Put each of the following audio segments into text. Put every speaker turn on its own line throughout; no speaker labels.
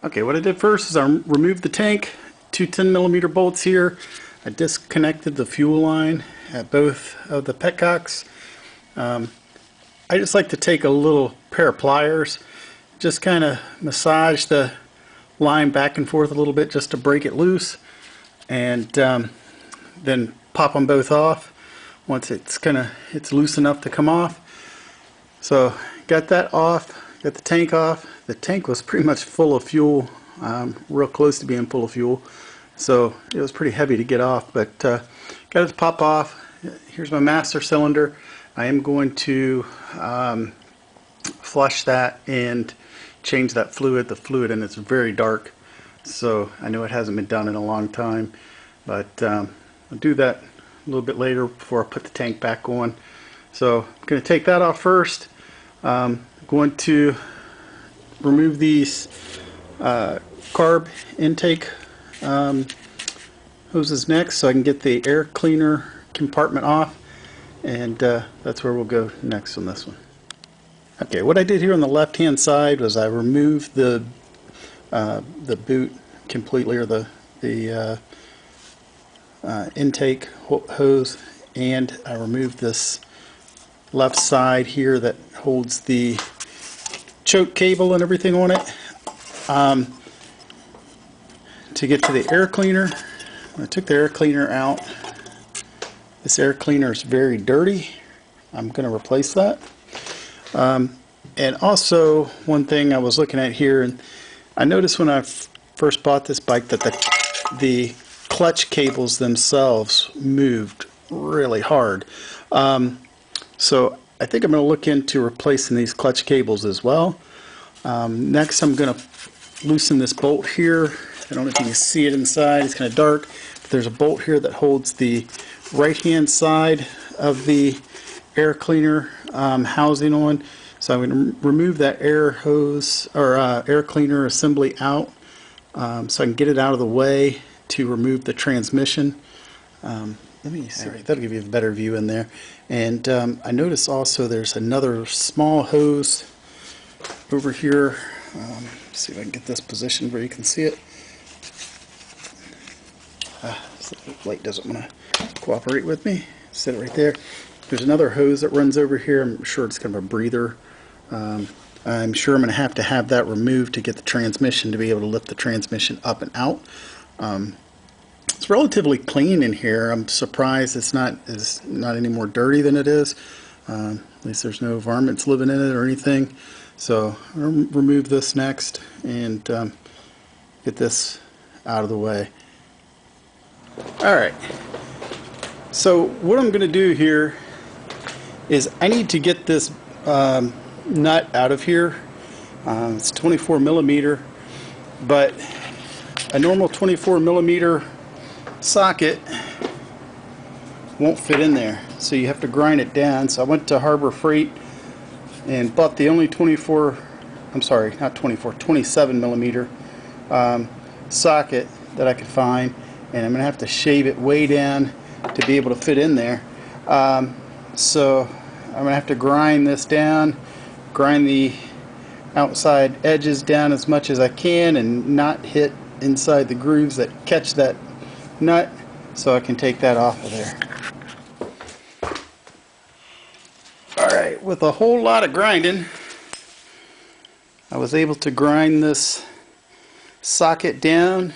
Okay, what I did first is I removed the tank, two 10mm bolts here. I disconnected the fuel line at both of the petcocks. I just like to take a little pair of pliers, just kind of massage the line back and forth a little bit just to break it loose, and then pop them both off once it's loose enough to come off. So got that off, got the tank off. The tank was pretty much full of fuel, real close to being full of fuel, so it was pretty heavy to get off, but got it to pop off. Here's my master cylinder. I am going to flush that and change that fluid. The fluid in it's very dark, so I know it hasn't been done in a long time, but I'll do that a little bit later before I put the tank back on. So I'm going to take that off first. I'm going to remove these carb intake hoses next, so I can get the air cleaner compartment off, and that's where we'll go next on this one. Okay, what I did here on the left hand side was I removed the boot completely, or the intake hose, and I removed this left side here that holds the choke cable and everything on it. To get to the air cleaner, I took the air cleaner out. This air cleaner is very dirty. I'm going to replace that. And also, one thing I was looking at here, and I noticed when I first bought this bike that the clutch cables themselves moved really hard. So I think I'm going to look into replacing these clutch cables as well. Next, I'm going to loosen this bolt here. I don't know if you can see it inside, it's kind of dark, but there's a bolt here that holds the right hand side of the air cleaner housing on. So I'm going to remove that air hose, or air cleaner assembly out, so I can get it out of the way to remove the transmission. Let me see, right, that'll give you a better view in there. And I notice also there's another small hose over here. See if I can get this positioned where you can see it. So the light doesn't want to cooperate with me. Set it right there. There's another hose that runs over here. I'm sure it's kind of a breather. I'm sure I'm going to have that removed to get the transmission, to be able to lift the transmission up and out. It's relatively clean in here. I'm surprised it's not any more dirty than it is. At least there's no varmints living in it or anything. So I'll remove this next and get this out of the way. Alright, so what I'm going to do here is I need to get this nut out of here. It's 24mm, but a normal 24mm socket won't fit in there, so you have to grind it down. So I went to Harbor Freight and bought the only 27mm socket that I could find, and I'm going to have to shave it way down to be able to fit in there. So I'm going to have to grind this down, grind the outside edges down as much as I can, and not hit inside the grooves that catch that nut, so I can take that off of there. Alright, with a whole lot of grinding, I was able to grind this socket down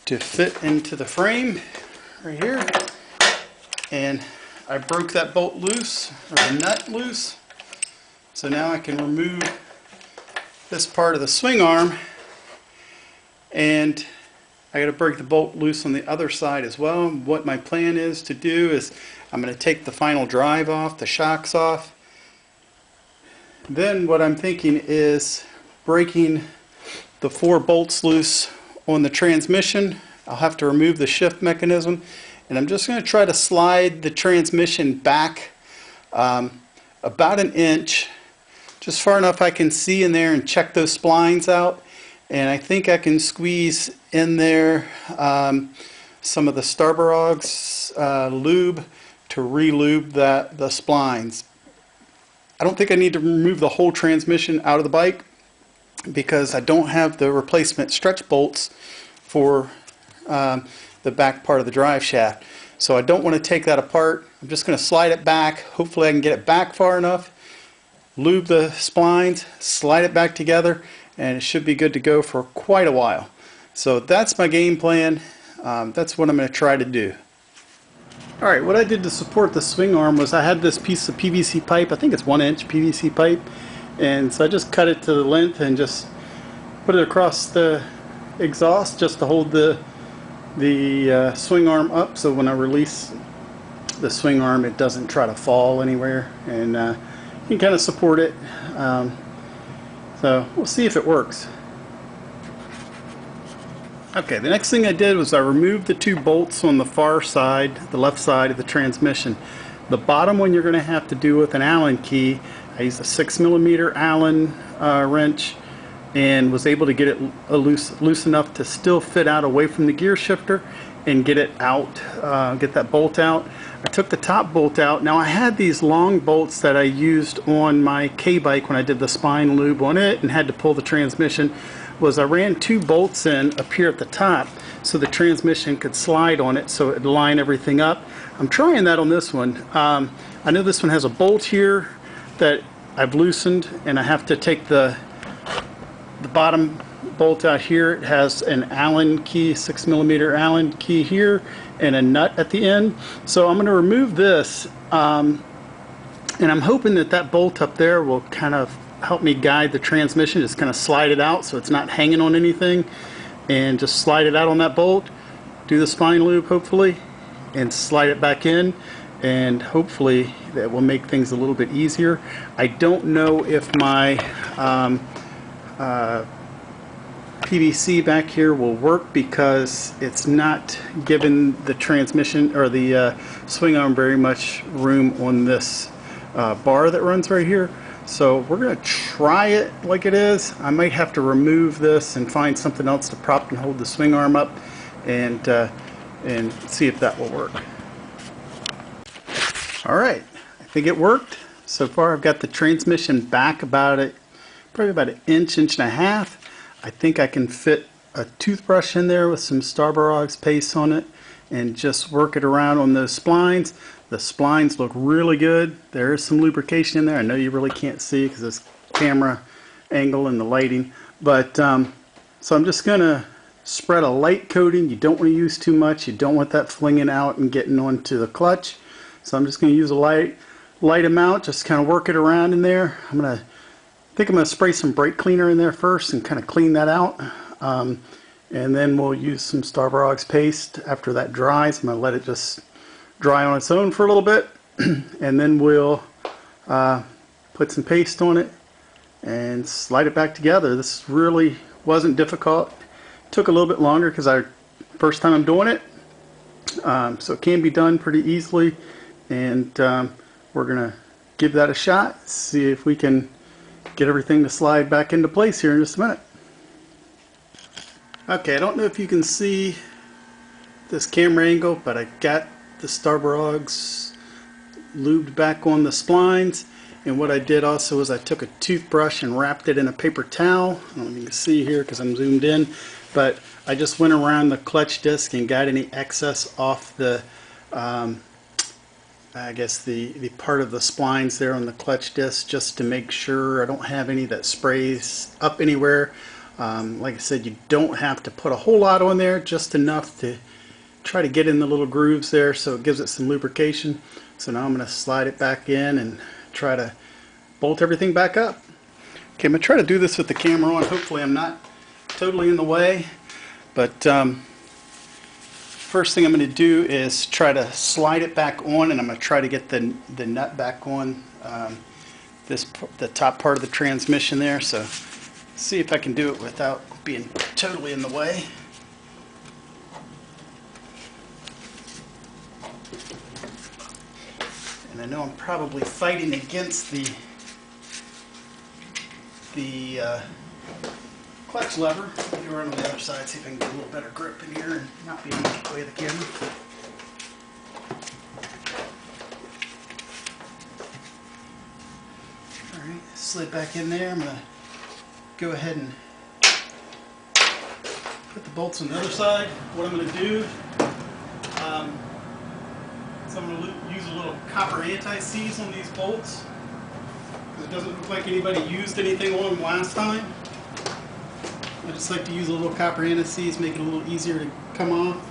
to fit into the frame right here, and I broke that bolt loose, or the nut loose, so now I can remove this part of the swing arm, and I got to break the bolt loose on the other side as well. What my plan is to do is I'm going to take the final drive off, the shocks off. Then what I'm thinking is breaking the 4 bolts loose on the transmission. I'll have to remove the shift mechanism, and I'm just going to try to slide the transmission back about an inch, just far enough I can see in there and check those splines out. And I think I can squeeze in there some of the Starburg's lube to re-lube the splines. I don't think I need to remove the whole transmission out of the bike. because I don't have the replacement stretch bolts for the back part of the drive shaft. So I don't want to take that apart. I'm just going to slide it back. Hopefully I can get it back far enough, lube the splines, slide it back together, and it should be good to go for quite a while. So that's my game plan. That's what I'm going to try to do. Alright, what I did to support the swing arm was I had this piece of PVC pipe. I think it's 1-inch PVC pipe. And so I just cut it to the length and just put it across the exhaust just to hold the swing arm up, so when I release the swing arm it doesn't try to fall anywhere, and you can kind of support it. So we'll see if it works. Okay, the next thing I did was I removed the 2 bolts on the far side, the left side of the transmission. The bottom one you're going to have to do with an Allen key. I used a 6mm Allen wrench and was able to get it loose enough to still fit out away from the gear shifter and get it out, get that bolt out. I took the top bolt out. Now I had these long bolts that I used on my K-bike when I did the Spline Lube on it and had to pull the transmission. I ran 2 bolts in up here at the top so the transmission could slide on it, so it would line everything up. I'm trying that on this one. I know this one has a bolt here that I've loosened, and I have to take the bottom bolt out here. It has an Allen key, 6mm Allen key here, and a nut at the end. So I'm going to remove this, and I'm hoping that that bolt up there will kind of help me guide the transmission. Just kind of slide it out so it's not hanging on anything, and just slide it out on that bolt, do the spine lube hopefully, and slide it back in, and hopefully that will make things a little bit easier. I don't know if my PVC back here will work because it's not giving the transmission or the swing arm very much room on this bar that runs right here. So we're going to try it like it is. I might have to remove this and find something else to prop and hold the swing arm up, and see if that will work. Alright, I think it worked. So far I've got the transmission back probably about an inch, inch and a half. I think I can fit a toothbrush in there with some Starbursts paste on it and just work it around on those splines. The splines look really good. There is some lubrication in there. I know you really can't see because this camera angle and the lighting, but so I'm just gonna spread a light coating. You don't want to use too much. You don't want that flinging out and getting onto the clutch. So I'm just going to use a light amount, just kind of work it around in there. I think I'm going to spray some brake cleaner in there first and kind of clean that out. And then we'll use some Starbursts paste after that dries. I'm going to let it just dry on its own for a little bit. And then we'll put some paste on it and slide it back together. This really wasn't difficult. It took a little bit longer because first time I'm doing it. So it can be done pretty easily. And we're going to give that a shot, see if we can get everything to slide back into place here in just a minute. Okay, I don't know if you can see this camera angle, but I got the Starbursts lubed back on the splines, and what I did also is I took a toothbrush and wrapped it in a paper towel. I don't know if you can see here because I'm zoomed in, but I just went around the clutch disc and got any excess off the I guess the part of the splines there on the clutch disc, just to make sure I don't have any that sprays up anywhere. Like I said, you don't have to put a whole lot on there, just enough to try to get in the little grooves there so it gives it some lubrication. So now I'm going to slide it back in and try to bolt everything back up. Okay, I'm going to try to do this with the camera on. Hopefully I'm not totally in the way, but first thing I'm going to do is try to slide it back on, and I'm going to try to get the nut back on the top part of the transmission there. So see if I can do it without being totally in the way. And I know I'm probably fighting against the clutch lever. Let me run on the other side, see if I can get a little better grip in here and not be in the way of the camera. Alright, slid back in there. I'm going to go ahead and put the bolts on the other side. What I'm going to do, is I'm going to use a little copper anti-seize on these bolts. It doesn't look like anybody used anything on them last time. I just like to use a little copper anti-seize, make it a little easier to come off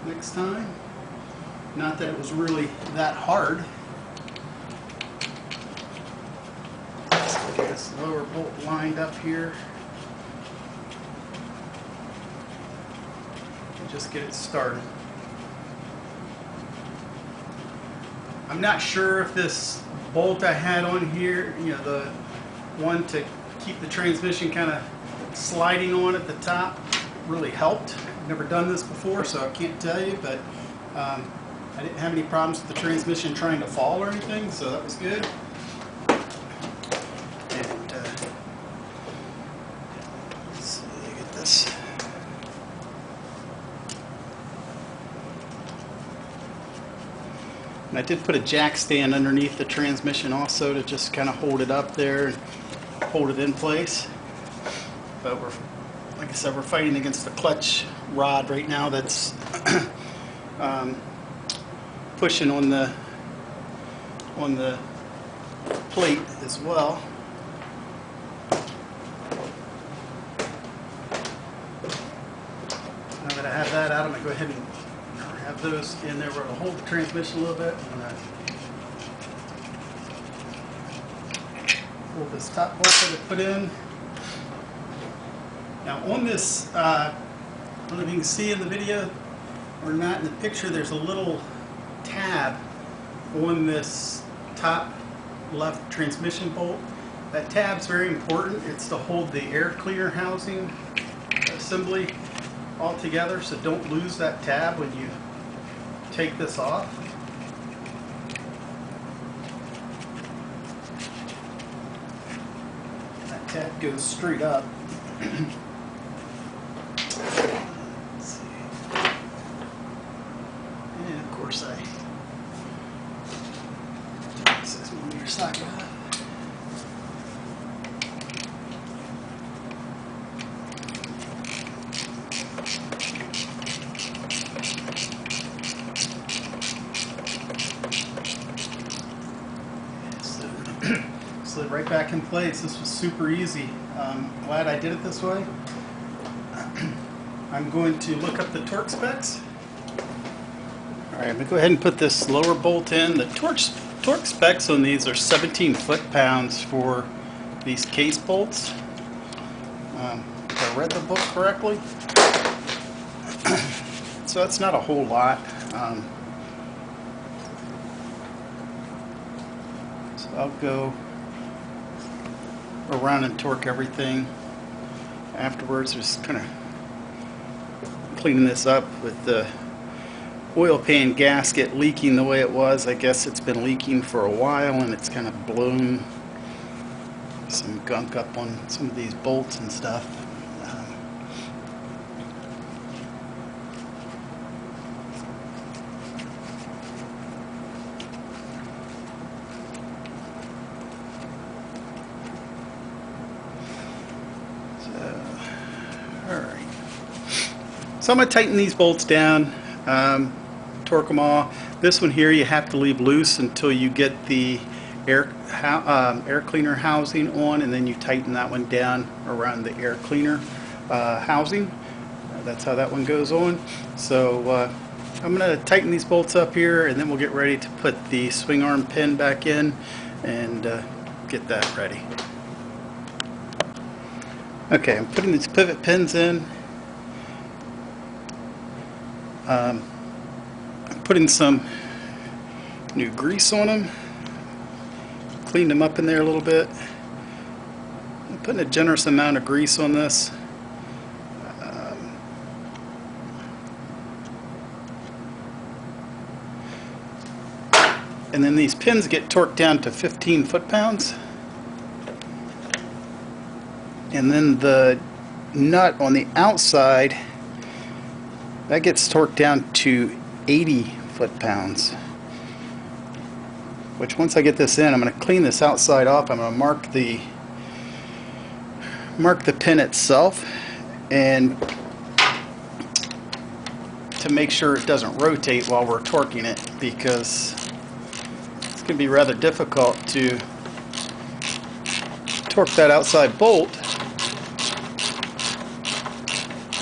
next time. Not that it was really that hard. Let's get this lower bolt lined up here. And just get it started. I'm not sure if this bolt I had on here, you know, the one to keep the transmission kind of sliding on at the top, really helped. I've never done this before, so I can't tell you, but I didn't have any problems with the transmission trying to fall or anything, so that was good. And let's see, get this. And I did put a jack stand underneath the transmission also to just kind of hold it up there and hold it in place. But we're, like I said, we're fighting against the clutch rod right now that's pushing on the plate as well. Now that I have that out, I'm going to go ahead and have those in there where it'll hold the transmission a little bit. I'm going to pull this top bolt that I put in. Now on this, I don't know if you can see in the video or not in the picture, there's a little tab on this top left transmission bolt. That tab's very important. It's to hold the air cleaner housing assembly all together, so don't lose that tab when you take this off. That tab goes straight up. Let's see. And of course I took the 6mm socket off. Slid right back in place. This was super easy. Glad I did it this way. I'm going to look up the torque specs. Alright, I'm going to go ahead and put this lower bolt in. The torque specs on these are 17 foot-pounds for these case bolts. If I read the book correctly. So that's not a whole lot. So I'll go around and torque everything afterwards. Just kind of cleaning this up with the oil pan gasket leaking the way it was. I guess it's been leaking for a while and it's kind of blown some gunk up on some of these bolts and stuff. So I'm going to tighten these bolts down, torque them all. This one here you have to leave loose until you get the air cleaner housing on, and then you tighten that one down around the air cleaner housing. That's how that one goes on. So I'm going to tighten these bolts up here, and then we'll get ready to put the swing arm pin back in and get that ready. Okay, I'm putting these pivot pins in. I'm putting some new grease on them, cleaned them up in there a little bit. I'm putting a generous amount of grease on this. And then these pins get torqued down to 15 foot-pounds. And then the nut on the outside, that gets torqued down to 80 foot-pounds. Which once I get this in, I'm going to clean this outside off. I'm going to mark the mark the pin itself, and to make sure it doesn't rotate while we're torquing it, because it's going to be rather difficult to torque that outside bolt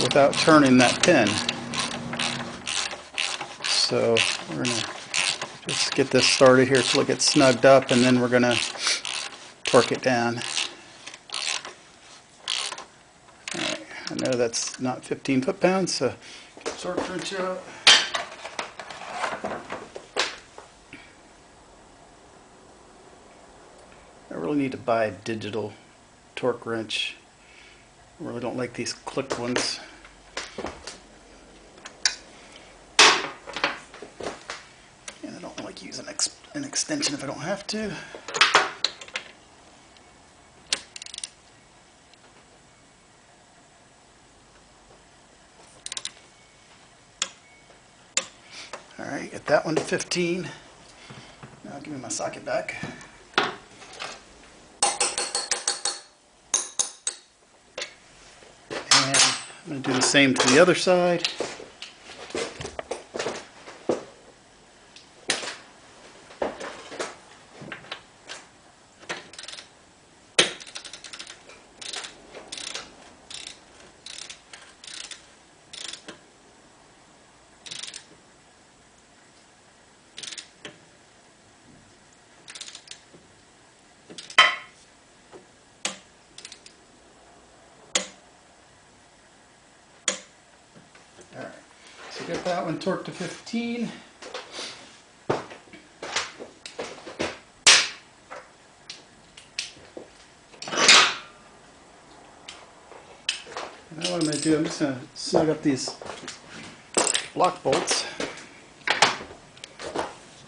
without turning that pin. So we're going to just get this started here till it gets snugged up, and then we're going to torque it down. Alright, I know that's not 15 foot-pounds, so torque wrench out. I really need to buy a digital torque wrench. I really don't like these click ones. And I don't like using an extension if I don't have to. Alright, get that one to 15. Now give me my socket back. And I'm going to do the same to the other side. Alright, so get that one torqued to 15. Now what I'm going to do, I'm just going to snug up these block bolts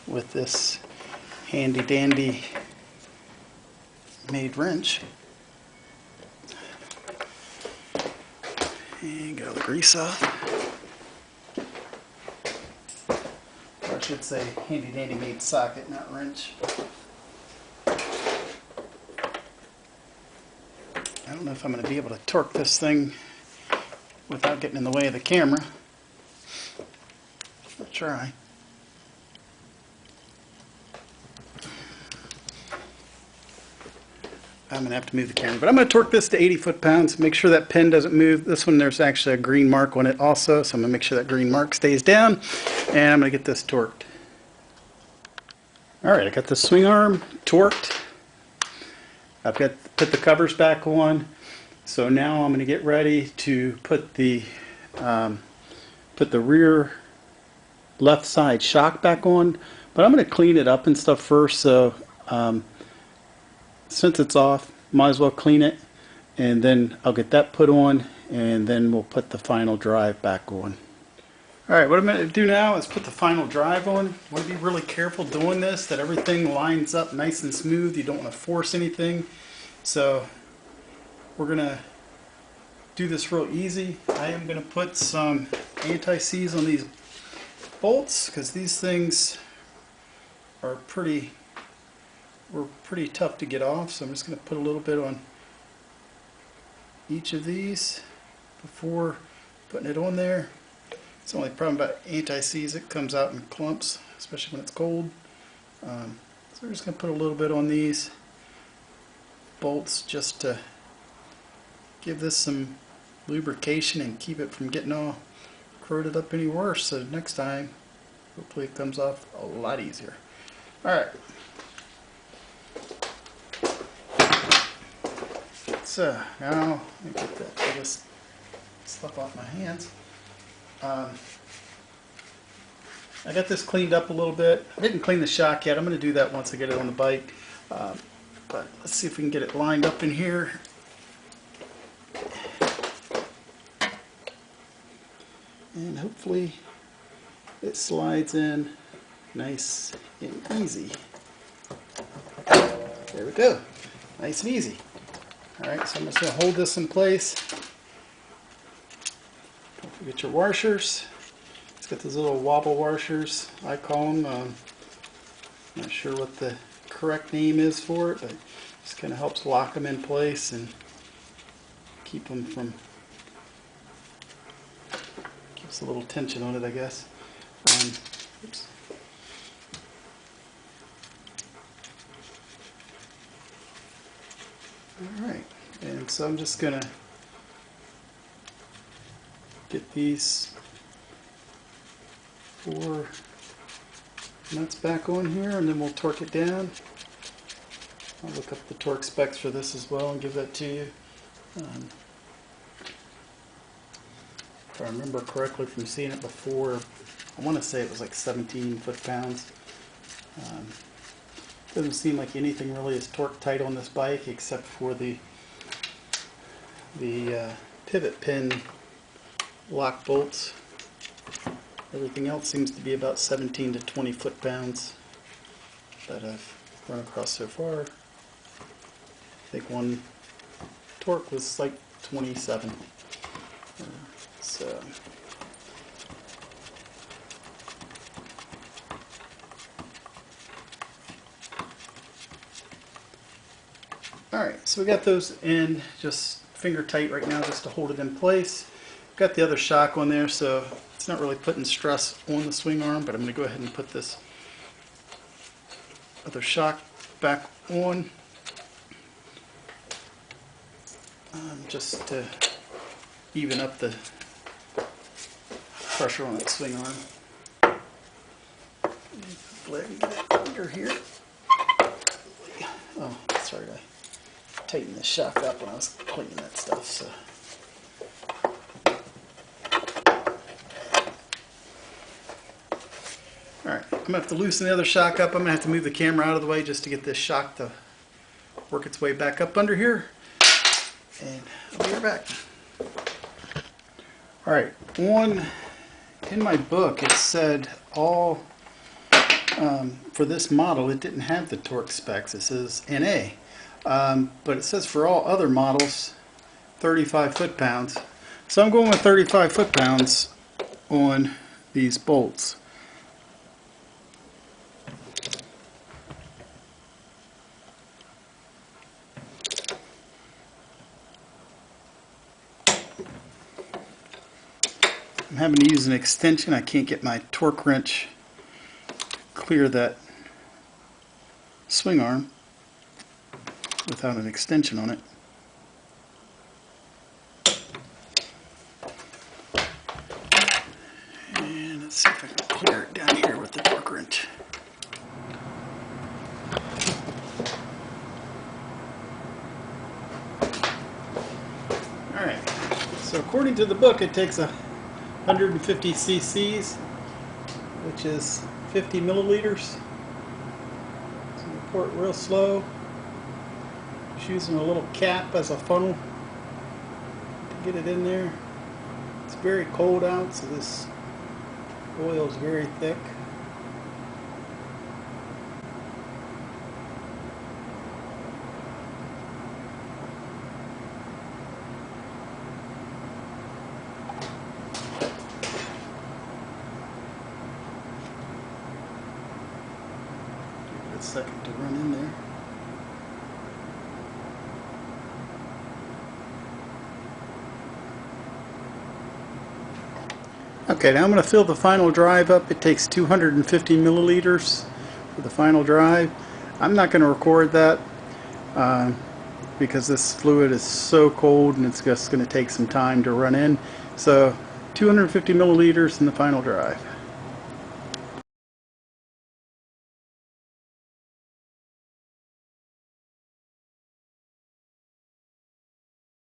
with this handy dandy made wrench. And get all the grease off. Or I should say handy dandy made socket, not wrench. I don't know if I'm going to be able to torque this thing without getting in the way of the camera. I'll try. I'm going to have to move the camera, but I'm going to torque this to 80 foot-pounds. Make sure that pin doesn't move. This one, there's actually a green mark on it also, so I'm going to make sure that green mark stays down, and I'm going to get this torqued. Alright, I got the swing arm torqued. I've got put the covers back on, so now I'm going to get ready to put the rear left side shock back on, but I'm going to clean it up and stuff first. So since it's off, might as well clean it, and then I'll get that put on, and then we'll put the final drive back on. Alright, what I'm going to do now is put the final drive on. You want to be really careful doing this, that everything lines up nice and smooth. You don't want to force anything. So we're going to do this real easy. I am going to put some anti-seize on these bolts, because these things are pretty tough to get off. So I'm just going to put a little bit on each of these before putting it on there. It's the only problem about anti-seize, it comes out in clumps, especially when it's cold. So we're just going to put a little bit on these bolts just to give this some lubrication and keep it from getting all corroded up any worse. So next time, hopefully it comes off a lot easier. Alright. So now, let me get all this stuff off my hands. I got this cleaned up a little bit. I didn't clean the shock yet. I'm going to do that once I get it on the bike. But let's see if we can get it lined up in here. And hopefully it slides in nice and easy. There we go. Nice and easy. Alright, so I'm just going to hold this in place. Don't forget your washers. It's got those little wobble washers, I call them. Not sure what the correct name is for it, but it just kind of helps lock them in place and keep them from, keeps a little tension on it, I guess. Oops. Alright, and so I'm just going to get these 4 nuts back on here, and then we'll torque it down. I'll look up the torque specs for this as well and give that to you. If I remember correctly from seeing it before, I want to say it was like 17 foot-pounds. Doesn't seem like anything really is torque tight on this bike except for the pivot pin lock bolts. Everything else seems to be about 17 to 20 foot-pounds that I've run across so far. I think one torque was like 27. So alright, so we got those in just finger tight right now just to hold it in place. Got the other shock on there, so it's not really putting stress on the swing arm, but I'm going to go ahead and put this other shock back on just to even up the pressure on that swing arm. Go ahead and get it under here. Oh, sorry, I tightened the shock up when I was cleaning that stuff. So. Alright, I'm going to have to loosen the other shock up. I'm going to have to move the camera out of the way just to get this shock to work its way back up under here. And I'll be right back. Alright, in my book it said for this model it didn't have the torque specs. It says NA. But it says for all other models 35 foot-pounds. So I'm going with 35 foot-pounds on these bolts. I'm having to use an extension. I can't get my torque wrench to clear that swing arm without an extension on it. And let's see if I can clear it down here with the torque wrench. Alright, so according to the book it takes 150 cc's, which is 50 milliliters. So you pour it real slow. Just using a little cap as a funnel to get it in there. It's very cold out, so this oil is very thick. Give it a second to run in there. Okay, now I'm going to fill the final drive up. It takes 250 milliliters for the final drive. I'm not going to record that because this fluid is so cold and it's just going to take some time to run in. So 250 milliliters in the final drive.